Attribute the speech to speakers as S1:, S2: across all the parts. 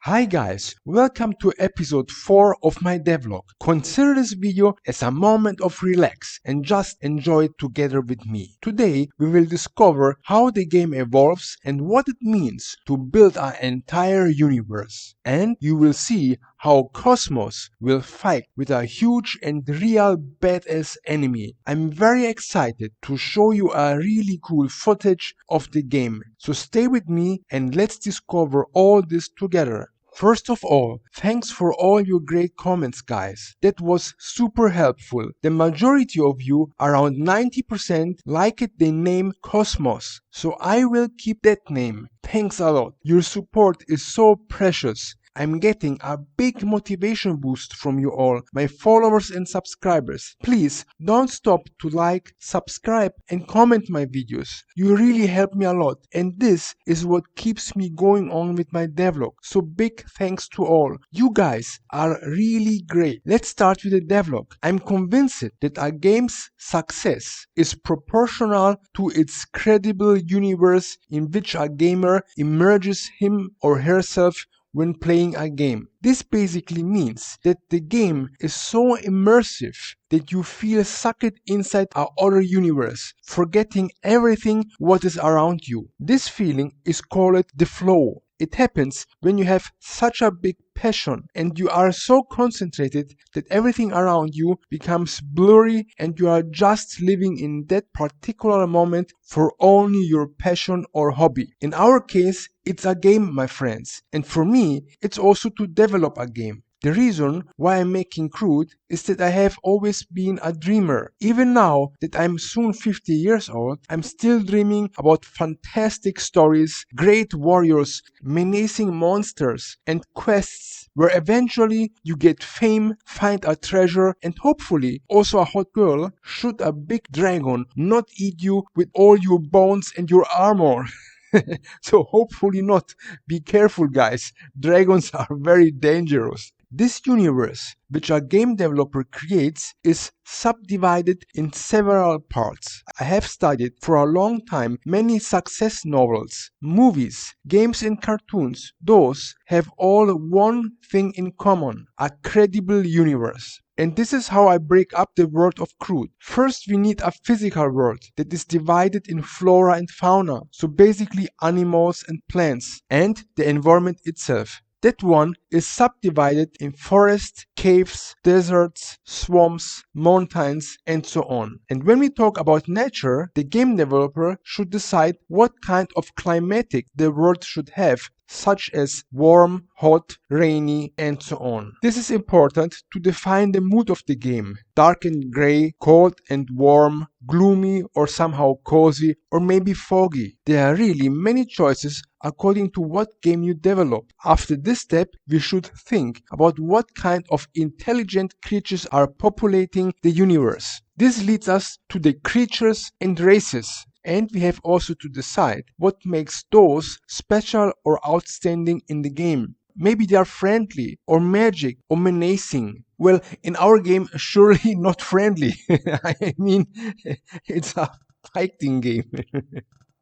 S1: Hi guys, welcome to episode 4 of my devlog. Consider this video as a moment of relax and just enjoy it together with me. Today we will discover how the game evolves and what it means to build an entire universe. And you will see how KOSMOS will fight with a huge and real badass enemy. I'm very excited to show you a really cool footage of the game. So stay with me and let's discover all this together. First of all, thanks for all your great comments guys. That was super helpful. The majority of you, around 90%, liked the name KOSMOS. So I will keep that name. Thanks a lot. Your support is so precious. I'm getting a big motivation boost from you all, my followers and subscribers. Please don't stop to like, subscribe and comment my videos. You really help me a lot and this is what keeps me going on with my devlog. So big thanks to all. You guys are really great. Let's start with the devlog. I'm convinced that a game's success is proportional to its credible universe in which a gamer immerses him or herself when playing a game. This basically means that the game is so immersive that you feel sucked inside another universe, forgetting everything what is around you. This feeling is called the flow. It happens when you have such a big passion and you are so concentrated that everything around you becomes blurry and you are just living in that particular moment for only your passion or hobby. In our case, it's a game, my friends, and for me, it's also to develop a game. The reason why I'm making Crude is that I have always been a dreamer. Even now that I'm soon 50 years old, I'm still dreaming about fantastic stories, great warriors, menacing monsters, and quests where eventually you get fame, find a treasure, and hopefully also a hot girl should a big dragon not eat you with all your bones and your armor. So hopefully not. Be careful guys, dragons are very dangerous. This universe, which a game developer creates, is subdivided in several parts. I have studied for a long time many success novels, movies, games and cartoons. Those have all one thing in common, a credible universe. And this is how I break up the world of Crude. First we need a physical world that is divided in flora and fauna, so basically animals and plants, and the environment itself. That one is subdivided in forests, caves, deserts, swamps, mountains, and so on. And when we talk about nature, the game developer should decide what kind of climatic the world should have, such as warm, hot, rainy, and so on. This is important to define the mood of the game. Dark and gray, cold and warm, gloomy or somehow cozy, or maybe foggy. There are really many choices according to what game you develop. After this step, we should think about what kind of intelligent creatures are populating the universe. This leads us to the creatures and races. And we have also to decide what makes those special or outstanding in the game. Maybe they are friendly, or magic, or menacing. Well, in our game, surely not friendly. I mean, it's a fighting game.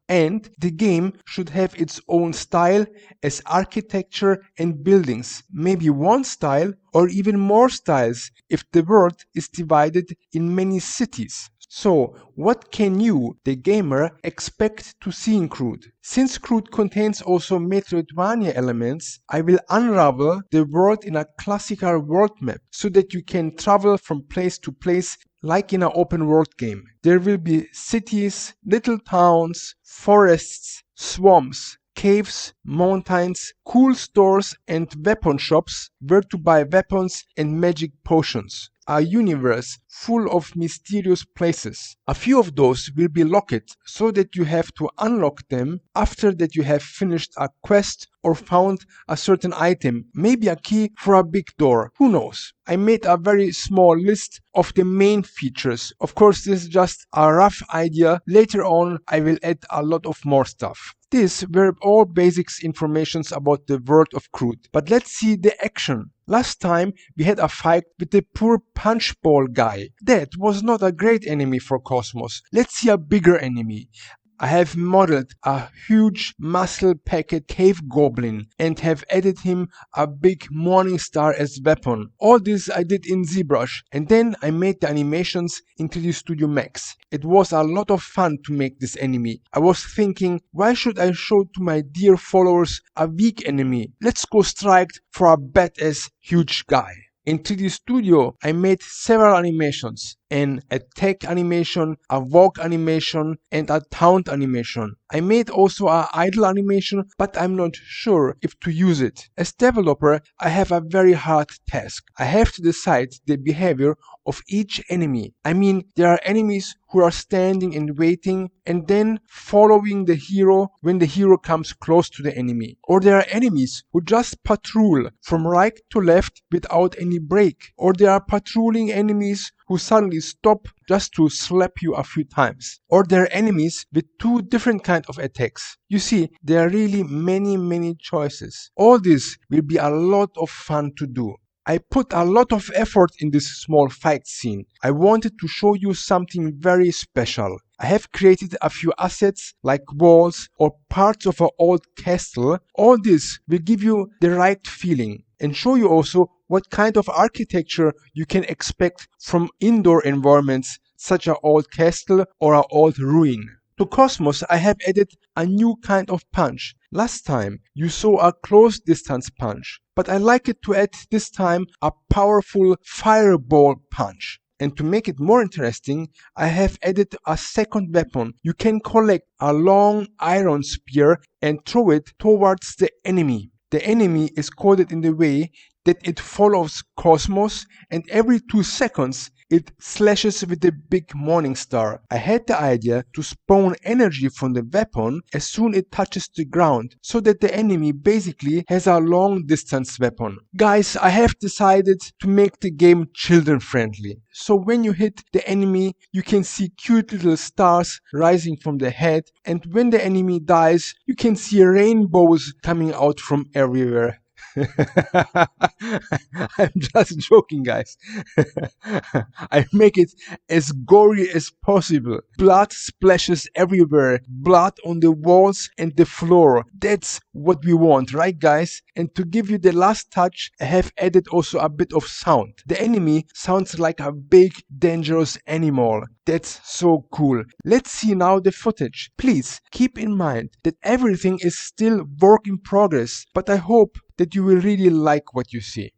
S1: And the game should have its own style as architecture and buildings. Maybe one style or even more styles if the world is divided in many cities. So, what can you, the gamer, expect to see in Crude? Since Crude contains also Metroidvania elements, I will unravel the world in a classical world map so that you can travel from place to place like in an open world game. There will be cities, little towns, forests, swamps, caves, mountains, cool stores and weapon shops where to buy weapons and magic potions. A universe full of mysterious places. A few of those will be locked so that you have to unlock them after that you have finished a quest or found a certain item, maybe a key for a big door, who knows. I made a very small list of the main features. Of course this is just a rough idea, later on I will add a lot of more stuff. These were all basics informations about the world of Crude. But let's see the action. Last time we had a fight with the poor punchball guy. That was not a great enemy for KOSMOS. Let's see a bigger enemy. I have modeled a huge muscle-packed cave goblin and have added him a big morning star as weapon. All this I did in ZBrush, and then I made the animations in 3D Studio Max. It was a lot of fun to make this enemy. I was thinking, why should I show to my dear followers a weak enemy? Let's go strike for a badass huge guy. In 3D Studio, I made several animations, an attack animation, a walk animation, and a taunt animation. I made also a idle animation, but I'm not sure if to use it. As developer, I have a very hard task. I have to decide the behavior of each enemy. I mean, there are enemies who are standing and waiting and then following the hero when the hero comes close to the enemy. Or there are enemies who just patrol from right to left without any break. Or there are patrolling enemies who suddenly stop just to slap you a few times. Or there are enemies with two different kinds of attacks. You see, there are really many choices. All this will be a lot of fun to do. I put a lot of effort in this small fight scene. I wanted to show you something very special. I have created a few assets like walls or parts of an old castle. All this will give you the right feeling and show you also what kind of architecture you can expect from indoor environments such as an old castle or an old ruin. To KOSMOS, I have added a new kind of punch. Last time you saw a close distance punch, but I like it to add this time a powerful fireball punch. And to make it more interesting, I have added a second weapon. You can collect a long iron spear and throw it towards the enemy. The enemy is coded in the way that it follows KOSMOS, and every 2 seconds it slashes with the big morning star. I had the idea to spawn energy from the weapon as soon it touches the ground, so that the enemy basically has a long distance weapon. Guys, I have decided to make the game children friendly. So when you hit the enemy, you can see cute little stars rising from the head, and when the enemy dies, you can see rainbows coming out from everywhere. I'm just joking, guys. I make it as gory as possible. Blood splashes everywhere, blood on the walls and the floor. That's what we want, right, guys? And to give you the last touch, I have added also a bit of sound. The enemy sounds like a big, dangerous animal. That's so cool. Let's see now the footage. Please keep in mind that everything is still work in progress, but I hope that you will really like what you see.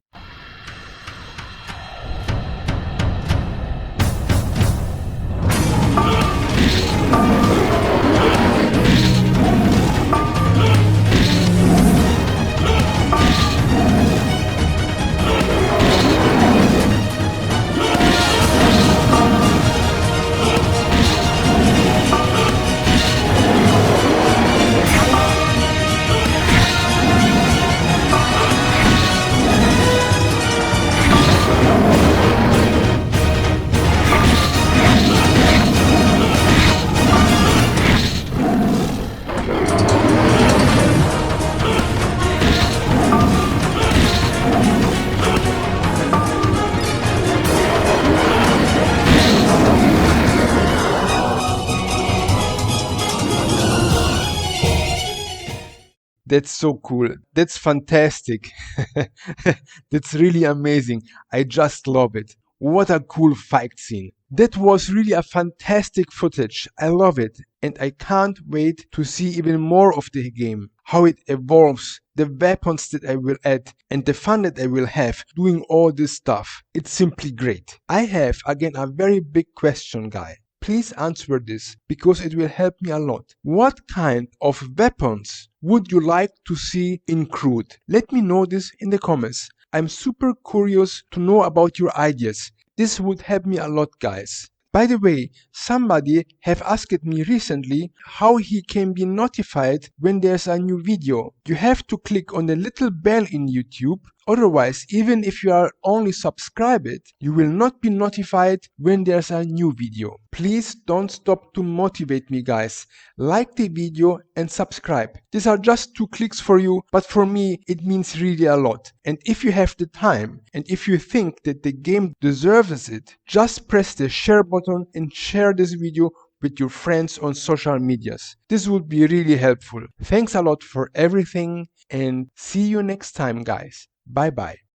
S1: That's so cool. That's fantastic. That's really amazing. I just love it. What a cool fight scene. That was really a fantastic footage. I love it. And I can't wait to see even more of the game. How it evolves, the weapons that I will add, and the fun that I will have doing all this stuff. It's simply great. I have again a very big question, guy. Please answer this because it will help me a lot. What kind of weapons would you like to see in Crude? Let me know this in the comments. I'm super curious to know about your ideas. This would help me a lot, guys. By the way, somebody have asked me recently how he can be notified when there's a new video. You have to click on the little bell in YouTube. Otherwise, even if you are only subscribed, you will not be notified when there's a new video. Please don't stop to motivate me, guys. Like the video and subscribe. These are just 2 clicks for you, but for me it means really a lot. And if you have the time, and if you think that the game deserves it, just press the share button and share this video with your friends on social medias. This would be really helpful. Thanks a lot for everything and see you next time, guys. Bye bye.